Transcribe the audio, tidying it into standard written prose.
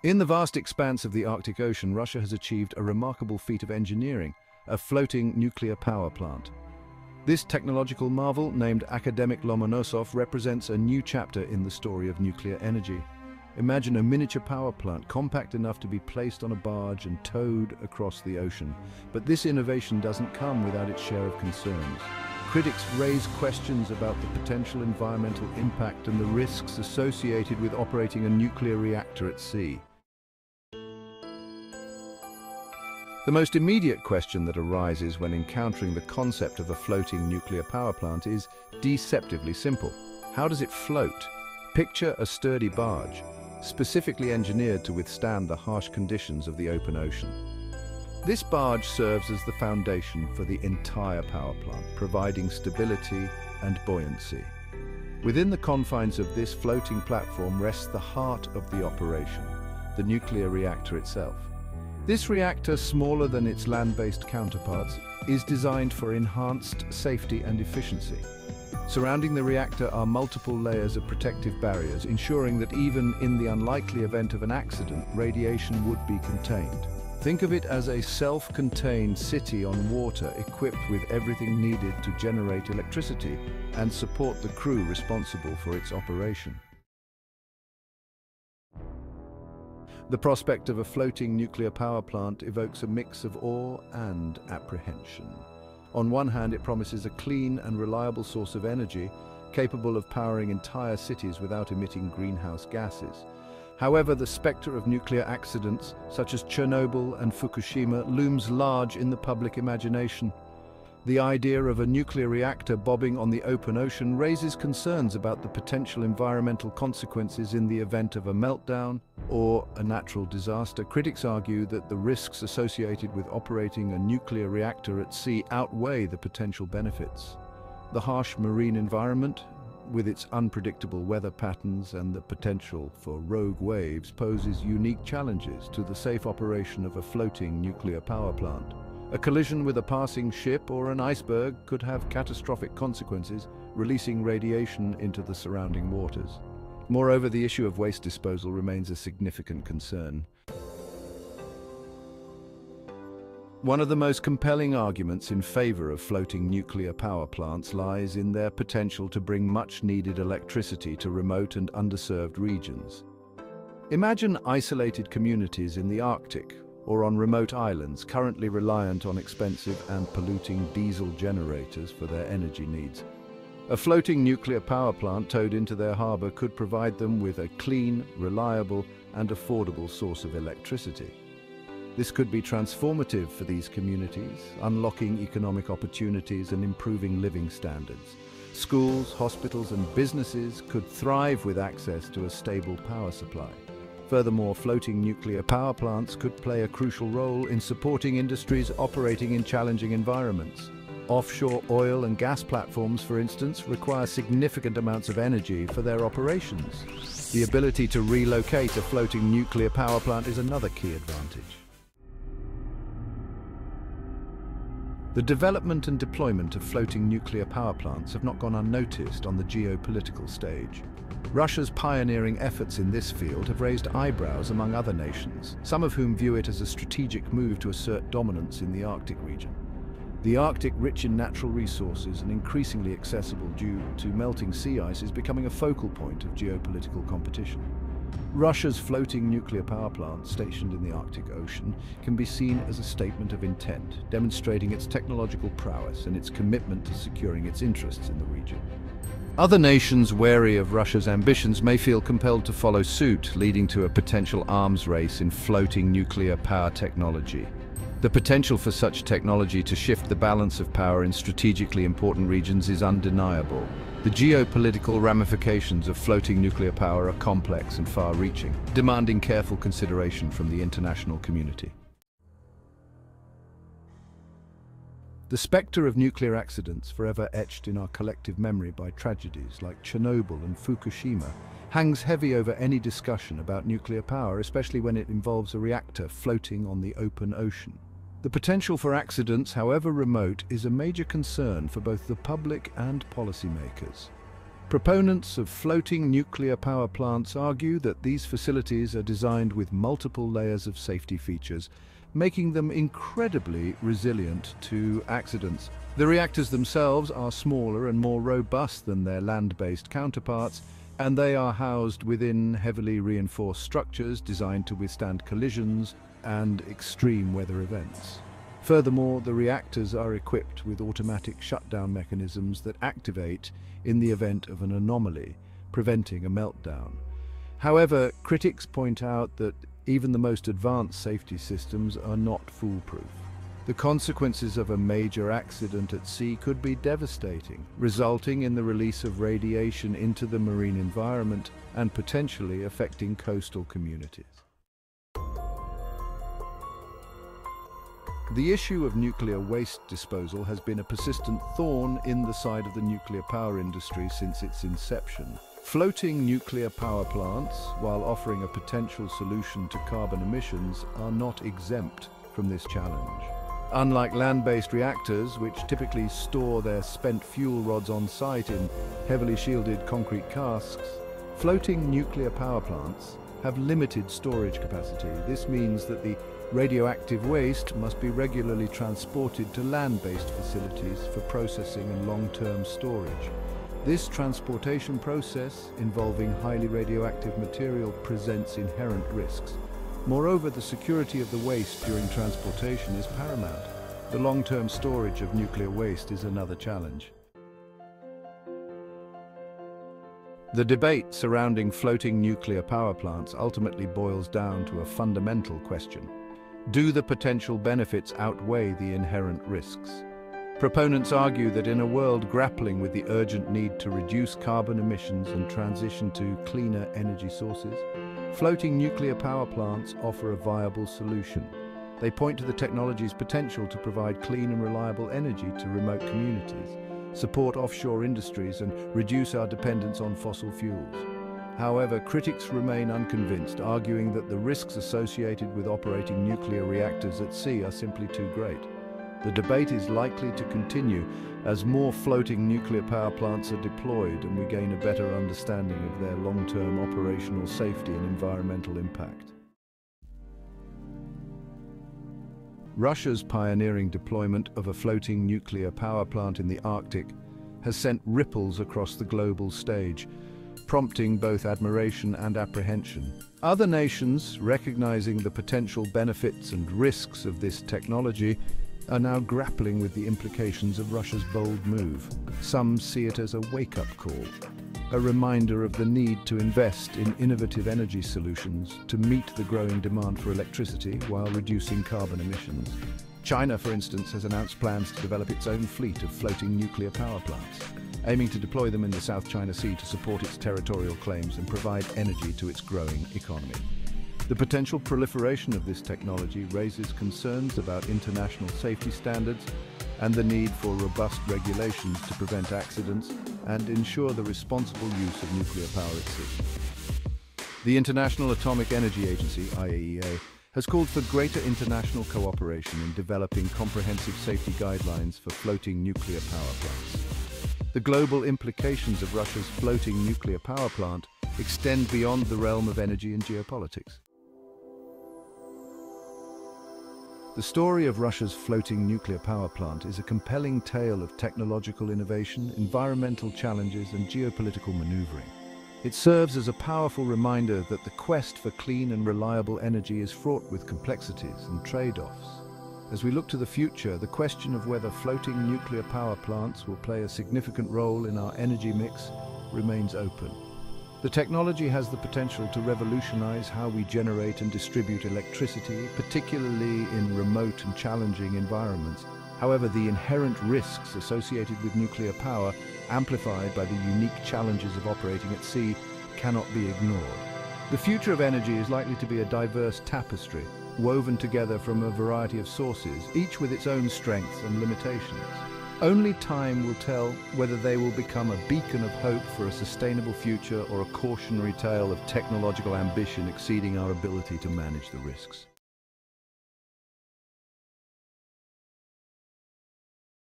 In the vast expanse of the Arctic Ocean, Russia has achieved a remarkable feat of engineering, a floating nuclear power plant. This technological marvel, named Academic Lomonosov, represents a new chapter in the story of nuclear energy. Imagine a miniature power plant, compact enough to be placed on a barge and towed across the ocean. But this innovation doesn't come without its share of concerns. Critics raise questions about the potential environmental impact and the risks associated with operating a nuclear reactor at sea. The most immediate question that arises when encountering the concept of a floating nuclear power plant is deceptively simple. How does it float? Picture a sturdy barge, specifically engineered to withstand the harsh conditions of the open ocean. This barge serves as the foundation for the entire power plant, providing stability and buoyancy. Within the confines of this floating platform rests the heart of the operation, the nuclear reactor itself. This reactor, smaller than its land-based counterparts, is designed for enhanced safety and efficiency. Surrounding the reactor are multiple layers of protective barriers, ensuring that even in the unlikely event of an accident, radiation would be contained. Think of it as a self-contained city on water, equipped with everything needed to generate electricity and support the crew responsible for its operation. The prospect of a floating nuclear power plant evokes a mix of awe and apprehension. On one hand, it promises a clean and reliable source of energy, capable of powering entire cities without emitting greenhouse gases. However, the specter of nuclear accidents, such as Chernobyl and Fukushima, looms large in the public imagination. The idea of a nuclear reactor bobbing on the open ocean raises concerns about the potential environmental consequences in the event of a meltdown or a natural disaster. Critics argue that the risks associated with operating a nuclear reactor at sea outweigh the potential benefits. The harsh marine environment, with its unpredictable weather patterns and the potential for rogue waves, poses unique challenges to the safe operation of a floating nuclear power plant. A collision with a passing ship or an iceberg could have catastrophic consequences, releasing radiation into the surrounding waters. Moreover, the issue of waste disposal remains a significant concern. One of the most compelling arguments in favor of floating nuclear power plants lies in their potential to bring much-needed electricity to remote and underserved regions. Imagine isolated communities in the Arctic or on remote islands currently reliant on expensive and polluting diesel generators for their energy needs. A floating nuclear power plant towed into their harbor could provide them with a clean, reliable, and affordable source of electricity. This could be transformative for these communities, unlocking economic opportunities and improving living standards. Schools, hospitals, and businesses could thrive with access to a stable power supply. Furthermore, floating nuclear power plants could play a crucial role in supporting industries operating in challenging environments. Offshore oil and gas platforms, for instance, require significant amounts of energy for their operations. The ability to relocate a floating nuclear power plant is another key advantage. The development and deployment of floating nuclear power plants have not gone unnoticed on the geopolitical stage. Russia's pioneering efforts in this field have raised eyebrows among other nations, some of whom view it as a strategic move to assert dominance in the Arctic region. The Arctic, rich in natural resources and increasingly accessible due to melting sea ice, is becoming a focal point of geopolitical competition. Russia's floating nuclear power plant, stationed in the Arctic Ocean, can be seen as a statement of intent, demonstrating its technological prowess and its commitment to securing its interests in the region. Other nations wary of Russia's ambitions may feel compelled to follow suit, leading to a potential arms race in floating nuclear power technology. The potential for such technology to shift the balance of power in strategically important regions is undeniable. The geopolitical ramifications of floating nuclear power are complex and far-reaching, demanding careful consideration from the international community. The spectre of nuclear accidents, forever etched in our collective memory by tragedies like Chernobyl and Fukushima, hangs heavy over any discussion about nuclear power, especially when it involves a reactor floating on the open ocean. The potential for accidents, however remote, is a major concern for both the public and policymakers. Proponents of floating nuclear power plants argue that these facilities are designed with multiple layers of safety features, making them incredibly resilient to accidents. The reactors themselves are smaller and more robust than their land-based counterparts, and they are housed within heavily reinforced structures designed to withstand collisions and extreme weather events. Furthermore, the reactors are equipped with automatic shutdown mechanisms that activate in the event of an anomaly, preventing a meltdown. However, critics point out that even the most advanced safety systems are not foolproof. The consequences of a major accident at sea could be devastating, resulting in the release of radiation into the marine environment and potentially affecting coastal communities. The issue of nuclear waste disposal has been a persistent thorn in the side of the nuclear power industry since its inception. Floating nuclear power plants, while offering a potential solution to carbon emissions, are not exempt from this challenge. Unlike land-based reactors, which typically store their spent fuel rods on site in heavily shielded concrete casks, floating nuclear power plants have limited storage capacity. This means that the radioactive waste must be regularly transported to land-based facilities for processing and long-term storage. This transportation process, involving highly radioactive material, presents inherent risks. Moreover, the security of the waste during transportation is paramount. The long-term storage of nuclear waste is another challenge. The debate surrounding floating nuclear power plants ultimately boils down to a fundamental question. Do the potential benefits outweigh the inherent risks? Proponents argue that in a world grappling with the urgent need to reduce carbon emissions and transition to cleaner energy sources, floating nuclear power plants offer a viable solution. They point to the technology's potential to provide clean and reliable energy to remote communities, support offshore industries, and reduce our dependence on fossil fuels. However, critics remain unconvinced, arguing that the risks associated with operating nuclear reactors at sea are simply too great. The debate is likely to continue as more floating nuclear power plants are deployed and we gain a better understanding of their long-term operational safety and environmental impact. Russia's pioneering deployment of a floating nuclear power plant in the Arctic has sent ripples across the global stage, prompting both admiration and apprehension. Other nations, recognizing the potential benefits and risks of this technology, are now grappling with the implications of Russia's bold move. Some see it as a wake-up call, a reminder of the need to invest in innovative energy solutions to meet the growing demand for electricity while reducing carbon emissions. China, for instance, has announced plans to develop its own fleet of floating nuclear power plants, aiming to deploy them in the South China Sea to support its territorial claims and provide energy to its growing economy. The potential proliferation of this technology raises concerns about international safety standards and the need for robust regulations to prevent accidents and ensure the responsible use of nuclear power at sea. The International Atomic Energy Agency, IAEA, has called for greater international cooperation in developing comprehensive safety guidelines for floating nuclear power plants. The global implications of Russia's floating nuclear power plant extend beyond the realm of energy and geopolitics. The story of Russia's floating nuclear power plant is a compelling tale of technological innovation, environmental challenges, and geopolitical maneuvering. It serves as a powerful reminder that the quest for clean and reliable energy is fraught with complexities and trade-offs. As we look to the future, the question of whether floating nuclear power plants will play a significant role in our energy mix remains open. The technology has the potential to revolutionize how we generate and distribute electricity, particularly in remote and challenging environments. However, the inherent risks associated with nuclear power, amplified by the unique challenges of operating at sea, cannot be ignored. The future of energy is likely to be a diverse tapestry, woven together from a variety of sources, each with its own strengths and limitations. Only time will tell whether they will become a beacon of hope for a sustainable future or a cautionary tale of technological ambition exceeding our ability to manage the risks.